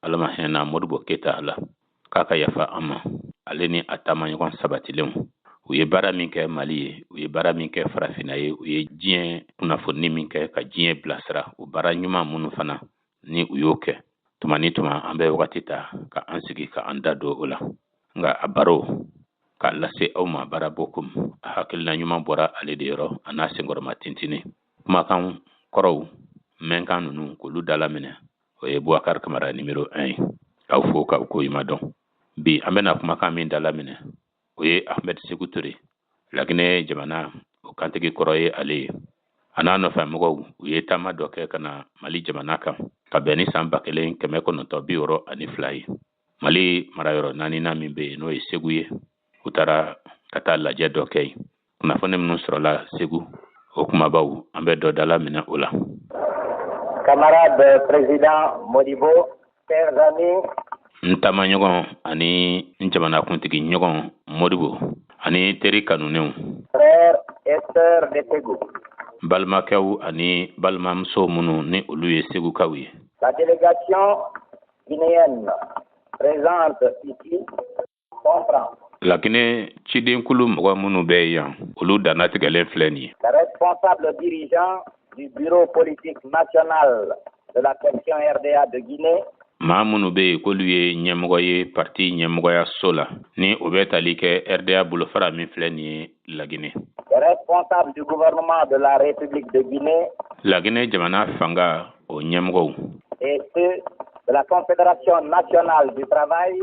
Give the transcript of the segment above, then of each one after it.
alama hena Modibo Keita la kaka yafa ama ale ni atama ɲɔgɔn sabatilen u ye baara min kɛ Mali ye u ye baara min kɛ farafina ye u ye diɲɛ kunnafoni min kɛ ka diɲɛ bilasira u baara ɲuman minnu fana ni u y'o kɛ tuma ni tuma an bɛ wagati ta ka an sigi ka an da don o la nka a baro ka lase aw ma baara bokum a hakilina ɲuman bɔra ale de yɔrɔ a n'a senkɔrɔma tintini kumakan kɔrɔw mɛnkan ninnu k'olu dalaminɛ o ye Boubacar Kamara numéro 1 ye aw fo k'aw ko ɲuman dɔn bi an bɛna kumakan min dalaminɛ o ye Ahmed Sékou Touré Laginɛ jamana o kantigi kɔrɔ ye ale ye a n'a nɔfɛ mɔgɔw u ye taama dɔ kɛ ka na Mali jamana kan ka bɛn ni san 1962 ye Mali marayɔrɔ 4nan min bɛ yen n'o ye Segu ye u taara ka taa lajɛ dɔ kɛ yen kunnafoni minnu sɔrɔla Segu o kumabaw an bɛ dɔ dalaminɛ o la. Camarade président Modibo, chers amis, n taamaɲɔgɔn ani n jamanakuntigi ɲɔgɔn Modibo ani teri kanunenw, frères et sœurs de Ségou, balimakɛw ani balimamuso minnu ni olu ye segukaw ye. la délégation guinéenne présente ici comprend Laginɛ cidenkulu mɔgɔ minnu bɛ yan olu dannatigɛlen filɛ nin ye. le responsable dirigeant du bureau politique national de la section RDA de Guinée, maa minnu bɛ yen k'olu ye ɲɛmɔgɔ ye parti ɲɛmɔgɔyaso la ni o bɛ tali kɛ RDA bolofara min filɛ nin ye Laginɛ. le responsable du gouvernement de la République de Guinée Laginɛ jamana fanga o ɲɛmɔgɔw et ceux de la Confédération nationale du travail,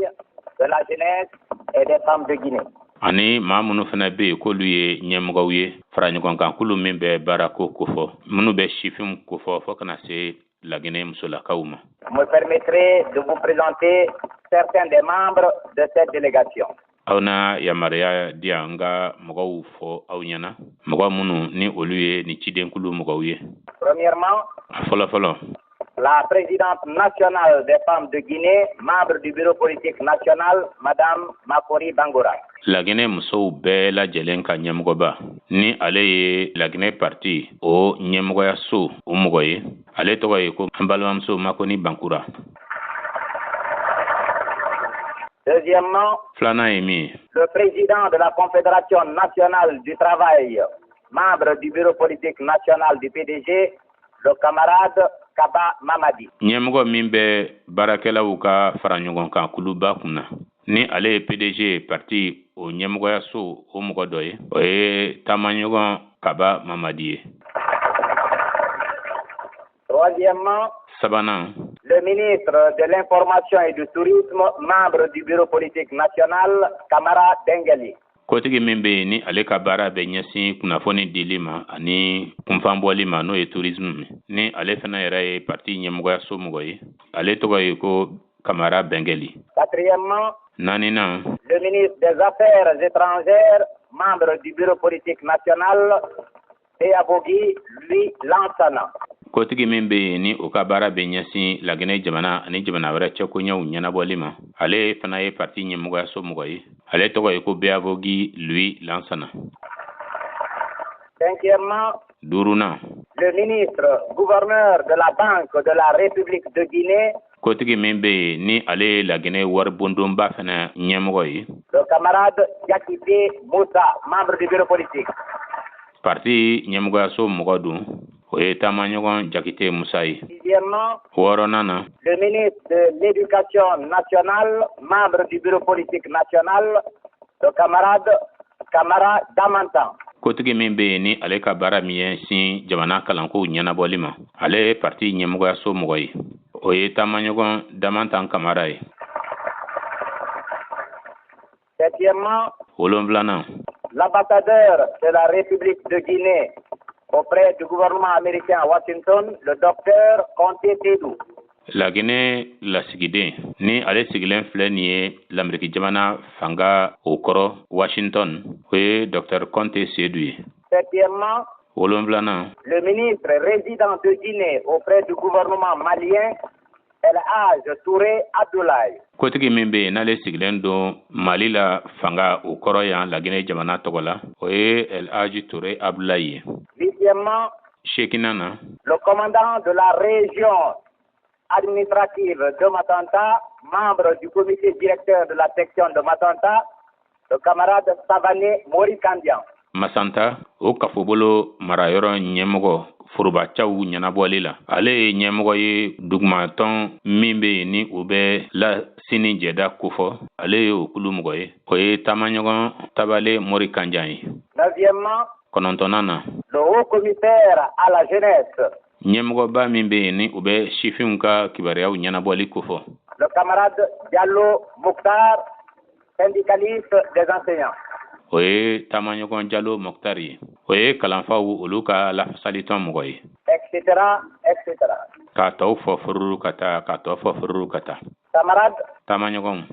de la jeunesse et des femmes de Guinée. ani maa minnu fana bɛ yen k'olu ye ɲɛmɔgɔw ye fara ɲɔgɔn kan k'olu min bɛ baarako kofɔ minnu bɛ sifinw kofɔ fo kana se Laginɛ musolakaw ma. Vous me permettrez de vous présenter certains des membres de cette délégation. aw na yamaruya di yan n ka mɔgɔw fɔ aw ɲɛna mɔgɔ minnu ni olu ye ni cidenkulu mɔgɔw ye. Premièrement, fɔlɔfɔlɔ la présidente nationale des femmes de Guinée, membre du bureau politique national, Madame Makori Bangura. Laginɛ musow bɛɛ lajɛlen ka ɲɛmɔgɔba ni ale ye Laginɛ parti o ɲɛmɔgɔyaso o mɔgɔ ye ale tɔgɔ ye ko an balimamuso Makoni Bankura. Deuxièmement, filanan ye min ye le président de la Confédération nationale du travail, membre du bureau politique national du PDG, le camarade Kaba Mamadi. ɲɛmɔgɔ min bɛ baarakɛlaw ka fara ɲɔgɔn kan kuluba kunna ni ale ye PDG parti o ɲɛmɔgɔyaso o mɔgɔ dɔ ye o ye taamaɲɔgɔn Kaba Mamadi ye. Troisièmement, sabanan le ministre de l'Information et du Tourisme, membre du bureau politique national, Kamara Dengali. kotigi min bɛ yen ni ale ka baara bɛ ɲɛsin kunnafoni dili ma ani kunfanbɔli ma n'o ye tourisme ni ale fana yɛrɛ ye parti ɲɛmɔgɔyaso mɔgɔ ye ale tɔgɔ ye ko Kamara Bengeli. Quatrièmement, naaninan le ministre des Affaires étrangères, membre du bureau politique national, Théabogi, lui, Lansana. kotigi min bɛ yen ni o ka baara bɛ ɲɛsin Laginɛ jamana ani jamana wɛrɛ cɛkoɲɛw ɲɛnabɔli ma ale fana ye parti ɲɛmɔgɔyaso mɔgɔ ye ale tɔgɔ ye ko Théabogi, lui, Lansana. Cinquièmement, duurunan le ministre gouverneur de la Banque de la République de Guinée, kotigi min bɛ yen ni ale ye Laginɛ waribondonba fana ɲɛmɔgɔ ye le camarade Yakité Moussa, membre du bureau politique. parti ɲɛmɔgɔyaso mɔgɔ dun o ye taamaɲɔgɔn Jakite Musa ye. Sixièmement, wɔɔrɔnan na le ministre de l'Éducation nationale, membre du bureau politique national, le camarade Kamara Damantan. kotigi min bɛ yen ni ale ka baara min ɲɛsin jamana kalankow ɲɛnabɔli ma ale ye parti ɲɛmɔgɔyaso mɔgɔ ye o ye taamaɲɔgɔn Damantan Kamara ye. Septièmement, wolonfilanan l'ambassadeur de la République de Guinée auprès du gouvernement américain à Washington, le docteur Conté Tédou. Laginɛ lasigiden ni ale sigilen filɛ nin ye l'Amérique jamana fanga o kɔrɔ Washington o ye Dr Conté Sédou ye. Septièmement, wolonfilanan le ministre résident de Guinée auprès du gouvernement malien, El Hadj Touré Abdoulaye. kotigi min bɛ yen n'ale sigilen don Mali la fanga o kɔrɔ yan Laginɛ jamana tɔgɔ la o ye El Hadj Touré Abdoulaye ye. Huitièmement, sekinan na le commandant de la région administrative de Matanta, membre du comité directeur de la section de Matanta, le camarade Savané Mori Kandian. Masanta o kafobolo marayɔrɔ ɲɛmɔgɔ forobacaw ɲɛnabɔli la ale ye ɲɛmɔgɔ ye dugumatɔn min be yen ni o bɛ la sini jɛda kofɔ ale ye o kulu mɔgɔ ye o ye taamaɲɔgɔn tabale Mori Kandian ye. Neuvièmement, kɔnɔntɔnnan na le haut commissaire à la jeunesse, ɲɛmɔgɔba min be yen ni o bɛ sifinw ka kibaruyaw ɲɛnabɔli kofɔ le camarade Diallo Mokhtar, syndicaliste des enseignants. o ye taamaɲɔgɔn Jalo Mokhtar ye o ye kalanfaw olu ka lafasalitɔn mɔgɔ ye, etc., etc. k'a tɔw fɔ fururu ka taa k'a tɔ fɔ fururu ka taa. Camarades, Taamaɲɔgɔnw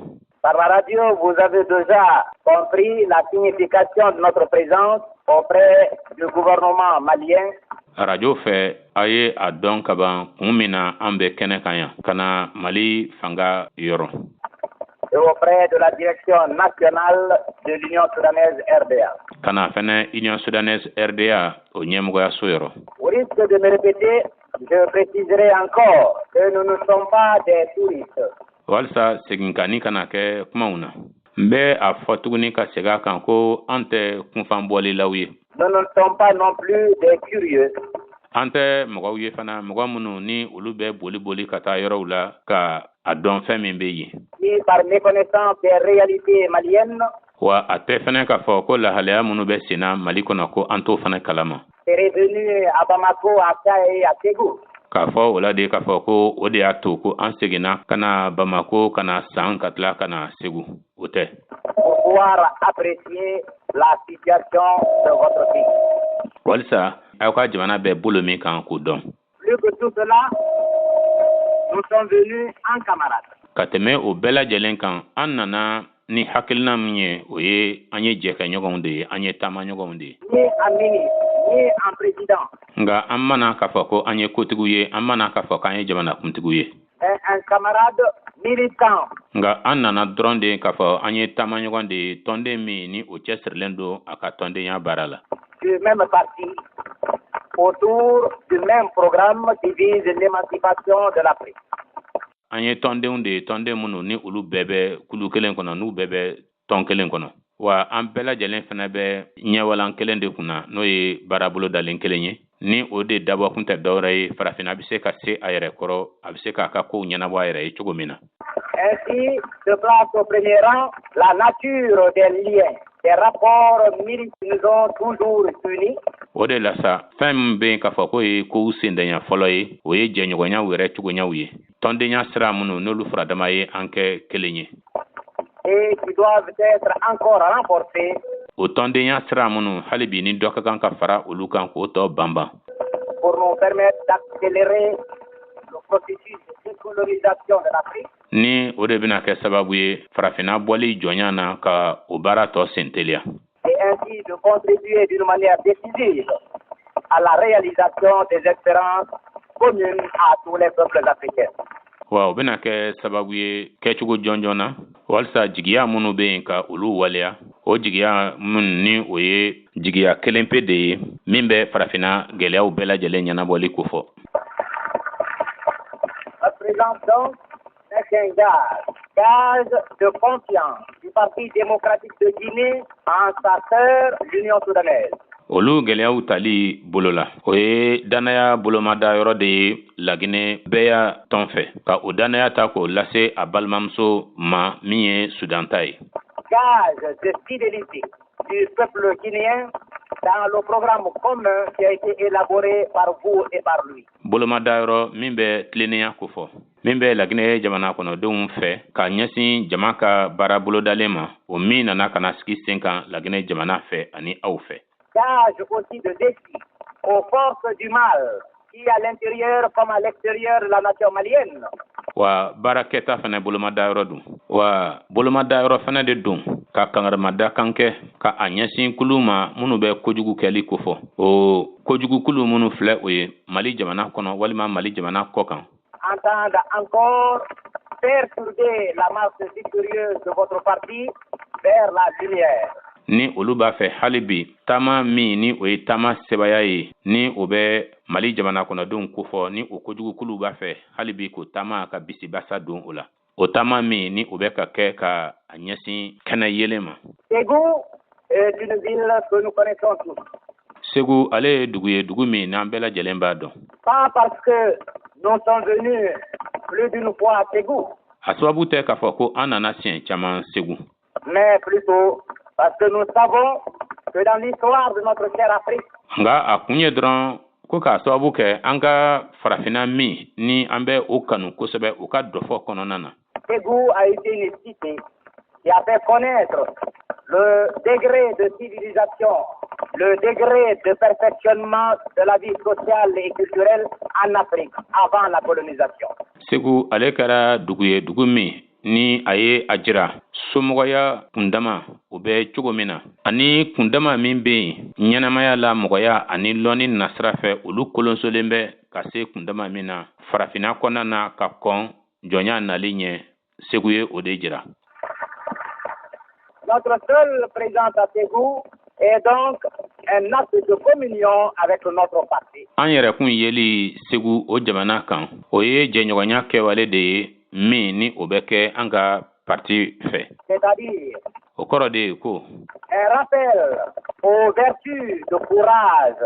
par la radio, vous avez déjà compris la signification de notre présence auprès du gouvernement malien. arajo fɛ a ye a dɔn ka ban kun min na an bɛ kɛnɛ kan yan ka na Mali fanga yɔrɔ Et auprès de la direction nationale de l'Union soudanaise RDA. ka na fɛnɛ Union Soudanaise RDA o ɲɛmɔgɔyaso yɔrɔ. Au risque de me répéter, je préciserai encore que nous ne sommes pas des touristes. walisa seginkani kana kɛ kumaw na n bɛ a fɔ tuguni ka segin a kan ko an tɛ kunfanbɔlilaw ye, Nous ne sommes pas non plus des curieux. an tɛ mɔgɔw ye fana mɔgɔ minnu ni olu bɛ boli ka taa yɔrɔw la ka a dɔn fɛn min bɛ yen, Qui, par méconnaissance des réalités maliennes, wa a tɛ fɛnɛ k'a fɔ ko lahalaya minnu bɛ senna Mali kɔnɔ ko an t'o fana kalama, seraient venus à Bamako, à Kaé et à Ségou k'a fɔ o la de k'a fɔ ko o de y'a to ko an seginna ka na Bamako ka na San ka tila ka na Segu, o tɛ. pour pouvoir apprécier la situation de votre pays. walisa aw ka jamana bɛ bolo min kan k'o dɔn. Plus que tout cela, nous sommes venus en camarades. Ka tɛmɛ o bɛɛ lajɛlen kan an nana ni hakilina min ye o ye an ye jɛkɛɲɔgɔnw de ye, an ye taamaɲɔgɔnw de ye. Ni en ministre, ni en président. Nka an mana k'a fɔ ko an ye kotigiw ye, an mana k'a fɔ k'an ye jamanakuntigiw ye. Un camarade militant. Nka an nana dɔrɔn de k'a fɔ an ye taamaɲɔgɔn de ye tɔnden min ni o cɛsirilen don a ka tɔndenya baara la. Du même parti, autour du même programme qui vise l'émancipation de l'Afrique. An ye tɔndenw de ye tɔnden minnu ni olu bɛɛ bɛ kulu kelen kɔnɔ n'u bɛɛ bɛ tɔn kelen kɔnɔ. Wa an bɛɛ lajɛlen fana bɛ ɲɛwalan kelen de kunna n'o ye baarabolo dalen kelen ye. Ni o de dabɔkun tɛ dɔwɛrɛ ye farafina bɛ se ka se a yɛrɛ kɔrɔ a bɛ se k'a ka kow ɲɛnabɔ a yɛrɛ ye cogo min na. Ainsi se place au premier rang la nature des liens. Des rapports militaires nous ont toujours unis. O de la sa fɛn min bɛ yen k'a fɔ k'o ye kow sendanya fɔlɔ ye o ye jɛɲɔgɔnyaw yɛrɛ cogoyaw ye. Tɔndenya sira minnu n'olu faradama ye an kɛ kelen ye. Et qui doivent être encore renforcés. O tɔndenya sira minnu hali bi ni dɔ ka kan ka fara olu kan k'o tɔ banban. Pour nous permettre d'accélérer le processus de décolonisation de l'Afrique. Ni o de bɛna kɛ sababu ye farafina bɔli jɔnya na ka o baara tɔ sen teliya. Et ainsi de contribuer d'une manière décisive à la réalisation des espérances communes à tous les peuples africains. Wa o bɛna kɛ sababu ye kɛcogo jɔnjɔn na walisa jigiya minnu bɛ yen ka olu waleya o jigiya minnu ni o ye jigiya kelen pe de ye min bɛ farafina gɛlɛyaw bɛɛ lajɛlen ɲɛnabɔli ko fɔ. Le président donc est un gage de confiance du Parti démocratique de Guinée en sa sœur, l'Union soudanaise. Olu gɛlɛyaw tali bolo la o ye danaya bolomada yɔrɔ de ye Laginɛ bɛɛ y'a tɔn fɛ ka o danaya ta k'o lase a balimamuso ma min ye Sudan ta ye. Gage de fidélité du peuple guinéen dans le programme commun qui a été élaboré par vous et par lui. Bolomada yɔrɔ min bɛ tilennenya ko fɔ min bɛ Laginɛ jamana kɔnɔdenw fɛ ka ɲɛsin jama ka baara bolodalen ma o min nana kana sigi sen kan Laginɛ jamana fɛ ani aw fɛ. Gage aussi de défi aux forces du mal qui à l'intérieur comme à l'extérieur de la nation malienne. Wa baarakɛta fana bolomada yɔrɔ dun wa bolomada yɔrɔ fana de dun ka kangarimada kan kɛ ka a ɲɛsin kulu ma minnu bɛ kojugu kɛli ko fɔ o kojugu kulu minnu filɛ o ye Mali jamana kɔnɔ walima Mali jamana kɔ kan. Entendre encore perturber la marche victorieuse de votre parti vers la lumière. ni olu b'a fɛ hali bi taama min ni o ye taama sebaya ye ni o bɛ Mali jamana kɔnɔdenw kofɔ ni o kojugukuluw b'a fɛ hali bi ko taama ka bisibasa don o la. O taama min ni o bɛ ka kɛ ka a ɲɛsin kɛnɛ yelen ma. Ségou est une ville que nous connaissons tous. Ségou ale ye dugu ye dugu min n'an bɛɛ lajɛlen b'a dɔn. Pas parce que nous sommes venus plus d'une fois à Ségou. A sababu tɛ k'a fɔ ko an nana siɲɛ caman Ségou. Mais plutôt parce que nous savons que dans l'histoire de notre chère Afrique, nga a kun ye dɔrɔn ko k'a sababu kɛ an ka farafina min ni an bɛ o kanu kosɛbɛ o ka dɔfɔ kɔnɔna na. Ségou a été une cité qui a fait connaître le degré de civilisation, le degré de perfectionnement de la vie sociale et culturelle en Afrique avant la colonisation. Ségou ale kɛra dugu ye dugu min ni a ye a jira somɔgɔya kundama o bɛ cogo min na ani kundama min bɛ yen ɲɛnamaya la mɔgɔya ani lɔnni nasira fɛ olu kolonsolen bɛ ka se kundama min na farafina kɔnɔna na ka kɔn jɔnya nali ɲɛ Ségou ye o de jira. Notre seule présence à Ségou est donc un acte de communion avec notre parti. An yɛrɛkun yeli Ségou o jamana kan o ye jɛɲɔgɔnya kɛwale de ye min ni o bɛ kɛ an ka parti fɛ. C'est-à-dire O kɔrɔ de ye ko un rappel aux vertus de courage,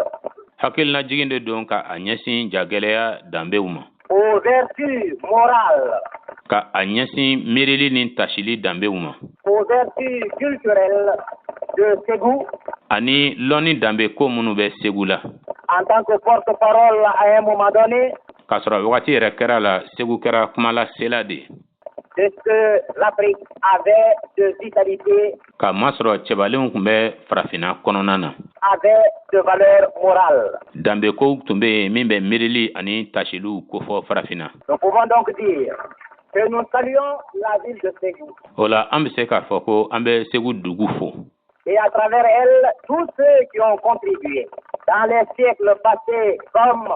hakilina jigin de don ka a ɲɛsin jagɛlɛya danbew ma, aux vertus morales, ka a ɲɛsin miirili ni tasili danbew ma, aux vertus culturelles de Ségou ani lɔnni danbe ko minnu bɛ Ségou la. en tant que porte-parole à un moment donné K'a sɔrɔ wagati yɛrɛ kɛra la Ségou kɛra kumalasela de ye. de ce que l'Afrique avait de vitalité, Ka masɔrɔ cɛbalenw tun bɛ farafina kɔnɔna na. avait de valeur morale. Danbe ko tun bɛ yen min bɛ miirili ani tasiliw kofɔ farafina. Nous pouvons donc dire que nous saluons la ville de Ségou O la an bɛ se k'a fɔ ko an bɛ Ségou dugu fo. et à travers elle tous ceux qui ont contribué dans les siècles passés comme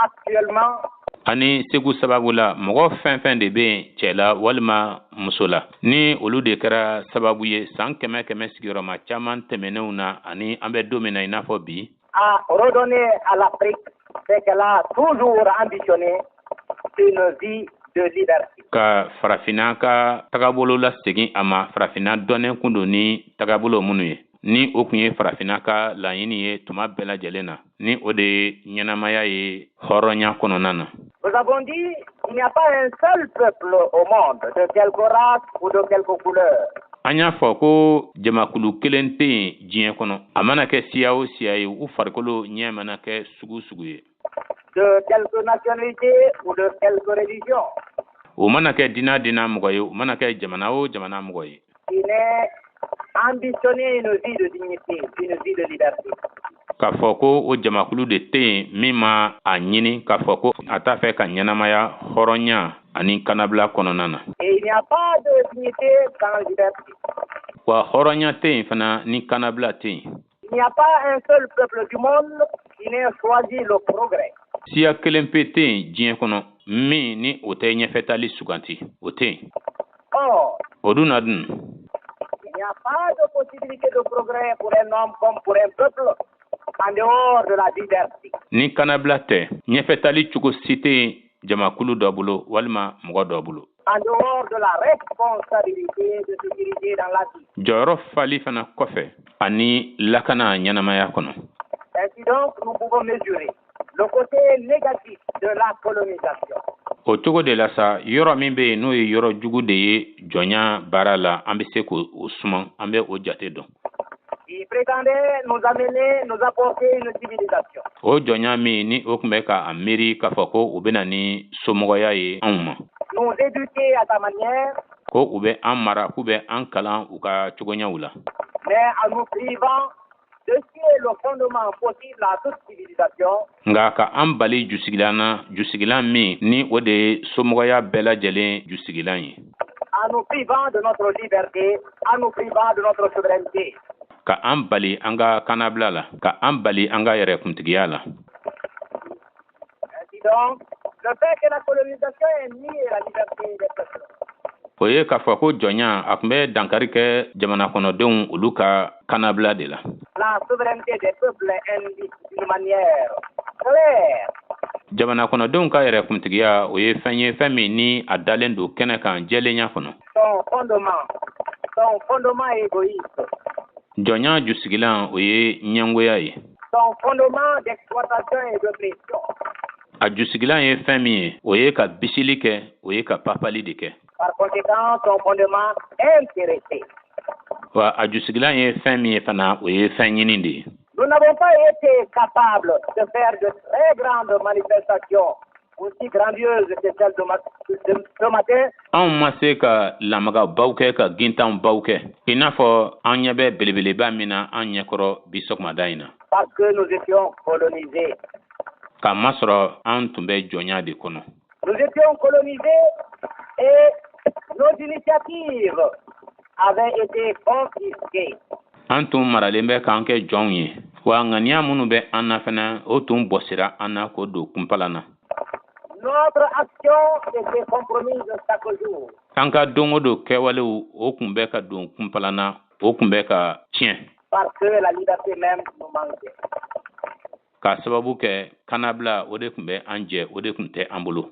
actuellement Ani Ségou sababu la mɔgɔ fɛn fɛn de bɛ yen cɛ la walima muso la ni olu de kɛra sababu ye san kɛmɛ kɛmɛ sigiyɔrɔma caman tɛmɛnenw na ani an bɛ don min na i n'a fɔ bi. à redonner à l'Afrique ce qu'elle a toujours ambitionné, une vie de liberté. Ka farafina ka tagabolo la segin a ma farafina dɔnnen kun don ni tagabolo minnu ye ni o kun ye farafina ka laɲini ye tuma bɛɛ lajɛlen na ni o de ye ɲɛnamaya ye hɔrɔnya kɔnɔna na. Nous avons dit qu'il n'y a pas un seul peuple au monde, de quelque race ou de quelque couleur, An y'a fɔ ko jamakulu kelen tɛ yen diɲɛ kɔnɔ a mana kɛ siya o siya ye u farikolo ɲɛ mana kɛ sugu sugu ye. de quelque nationalité ou de quelque religion, O mana kɛ dina mɔgɔ ye o mana kɛ jamana o jamana mɔgɔ ye. qui n'est ambitionné une vie de dignité, une vie de liberté. K'a fɔ ko o jamakulu de tɛ yen min ma a ɲini k'a fɔ ko a t'a fɛ ka ɲɛnamaya hɔrɔnya ani kanabila kɔnɔna na. Et il n'y a pas de dignité sans liberté. Wa hɔrɔnya tɛ yen fana ni kanabila tɛ yen. Il n'y a pas un seul peuple du monde qui n'ait choisi le progrès. Siya kelen pe tɛ yen diɲɛ kɔnɔ min ni o tɛ ɲɛfɛtaali suganti o tɛ yen. Or, O dun na dun il n'y a pas de possibilité de progrès pour un homme comme pour un peuple en dehors de la liberté. ni kanabila tɛ ɲɛfɛtaali cogo si tɛ yen jamakulu dɔ bolo walima mɔgɔ dɔ bolo. En dehors de la responsabilité de se diriger dans la vie. Jɔyɔrɔ fali fana kɔfɛ ani lakana ɲɛnamaya kɔnɔ. Ainsi donc, nous pouvons mesurer le côté négatif de la colonisation. O cogo de la sa yɔrɔ min bɛ yen n'o ye yɔrɔ jugu de ye jɔnya baara la an bɛ se k'o suman an bɛ o jate dɔn. Il prétendait nous amener, nous apporter une civilisation. O jɔnya min ni o tun bɛ k'a miiri k'a fɔ ko u bɛna ni somɔgɔya ye anw ma. Nous éduquer à ta manière, Ko u bɛ an mara k'u bɛ an kalan u ka cogoɲaw la. mais en nous privant de ce qui est le fondement possible à toute civilisation, Nka ka an bali jusigilan min ni o de ye somɔgɔya bɛɛ lajɛlen jusigilan ye. en nous privant de notre liberté, en nous privant de notre souveraineté. Ka an bali an ka kanabila la, ka an bali an ka yɛrɛkuntigiya la. Ainsi donc, le fait que la colonisation ait nié la liberté des peuples. O ye k'a fɔ ko jɔnya a tun bɛ dankari kɛ jamana kɔnɔdenw olu ka kanabla de la. La souveraineté des peuples est indiquée d'une manière claire. Jamana kono don ka yɛrɛ kuntigiya o ye fɛn ye fɛn min ni a dalen don kɛnɛ kan jɛlenya kɔnɔ. Son fondement égoïste. Jɔnya jusigilan o ye ɲɛngoya ye. Son fondement d'exploitation et de pression. A jusigilan ye fɛn min ye o ye ka bisili kɛ o ye ka papali de kɛ. Par conséquent, son fondement intéressé. Wa a jusigilan ye fɛn min ye fana o ye fɛn ɲini de ye. Nous n'avons pas été capables de faire de très grandes manifestations aussi grandieuses que celles de ce matin. Anw ma se ka lamagabaw kɛ ka gintanbaw kɛ i n'a fɔ an ɲɛ bɛ belebeleba min na an ɲɛkɔrɔ bi sɔgɔmada in na. Parce que nous étions colonisés. K'a masɔrɔ an tun bɛ jɔnya de kɔnɔ. Nous étions colonisés et nos initiatives avaient été confisquées. An tun maralen bɛ k'an kɛ jɔnw ye wa ŋaniya minnu bɛ an na fana o tun bɔsira an na k'o don kunpala na. Notre action était compromise chaque jour. An ka don o don kɛwalew o tun bɛ ka don kunpala na o tun bɛ ka tiɲɛ. Parce que la liberté même nous manquait. K'a sababu kɛ kanabila o de tun bɛ an jɛ o de tun tɛ an bolo.